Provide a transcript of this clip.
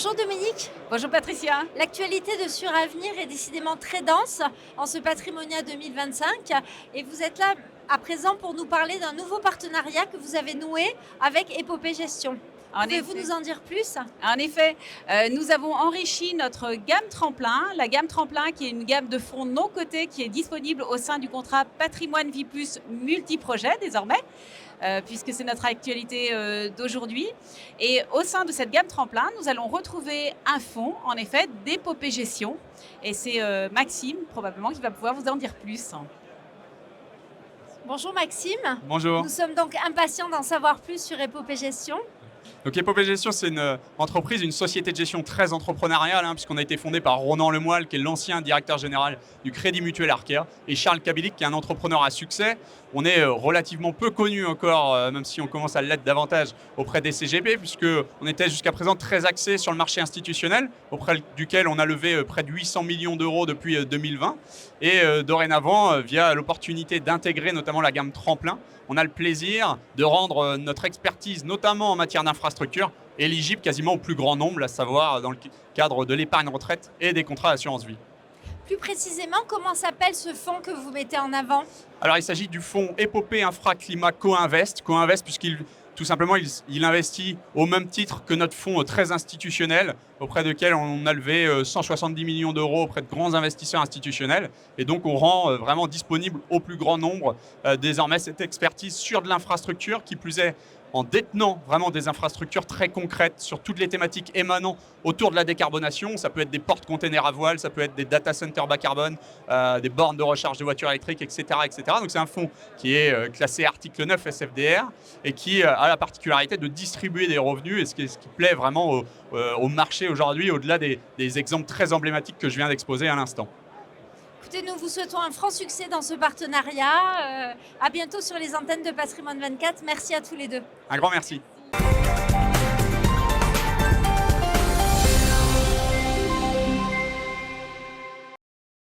Bonjour Dominique. Bonjour Patricia. L'actualité de Suravenir est décidément très dense en ce Patrimonia 2025 et vous êtes là à présent pour nous parler d'un nouveau partenariat que vous avez noué avec Épopée Gestion. Pouvez-vous nous en dire plus? En effet, nous avons enrichi notre gamme tremplin, la gamme tremplin qui est une gamme de fonds non cotés qui est disponible au sein du contrat Patrimoine Vie Plus multi-projet désormais, puisque c'est notre actualité d'aujourd'hui. Et au sein de cette gamme tremplin, nous allons retrouver un fonds, en effet, d'Épopée Gestion. Et c'est Maxime, probablement, qui va pouvoir vous en dire plus. Bonjour Maxime. Bonjour. Nous sommes donc impatients d'en savoir plus sur Épopée Gestion. Donc Épopée Gestion, c'est une entreprise, une société de gestion très entrepreneuriale, puisqu'on a été fondé par Ronan Lemoyle, qui est l'ancien directeur général du Crédit Mutuel Arkéa, et Charles Kabilic, qui est un entrepreneur à succès. On est relativement peu connu encore, même si on commence à l'être davantage auprès des CGP, puisqu'on était jusqu'à présent très axé sur le marché institutionnel, auprès duquel on a levé près de 800 millions d'euros depuis 2020. Et dorénavant, via l'opportunité d'intégrer notamment la gamme tremplin, on a le plaisir de rendre notre expertise, notamment en matière d'infrastructure, éligible quasiment au plus grand nombre, à savoir dans le cadre de l'épargne retraite et des contrats d'assurance vie. Plus précisément, comment s'appelle ce fonds que vous mettez en avant? Alors, il s'agit du fonds Épopée Infra Climat Co-Invest, puisqu'il tout simplement, il investit au même titre que notre fonds très institutionnel, auprès duquel on a levé 170 millions d'euros auprès de grands investisseurs institutionnels. Et donc, on rend vraiment disponible au plus grand nombre désormais cette expertise sur de l'infrastructure, qui plus est en détenant vraiment des infrastructures très concrètes sur toutes les thématiques émanant autour de la décarbonation. Ça peut être des porte-containers à voile, ça peut être des data centers bas carbone, des bornes de recharge de voitures électriques, etc. etc. Donc c'est un fonds qui est classé article 9 SFDR et qui a la particularité de distribuer des revenus, et ce qui plaît vraiment au marché aujourd'hui, au-delà des exemples très emblématiques que je viens d'exposer à l'instant. Écoutez, nous vous souhaitons un franc succès dans ce partenariat. À bientôt sur les antennes de Patrimoine 24. Merci à tous les deux. Un grand merci.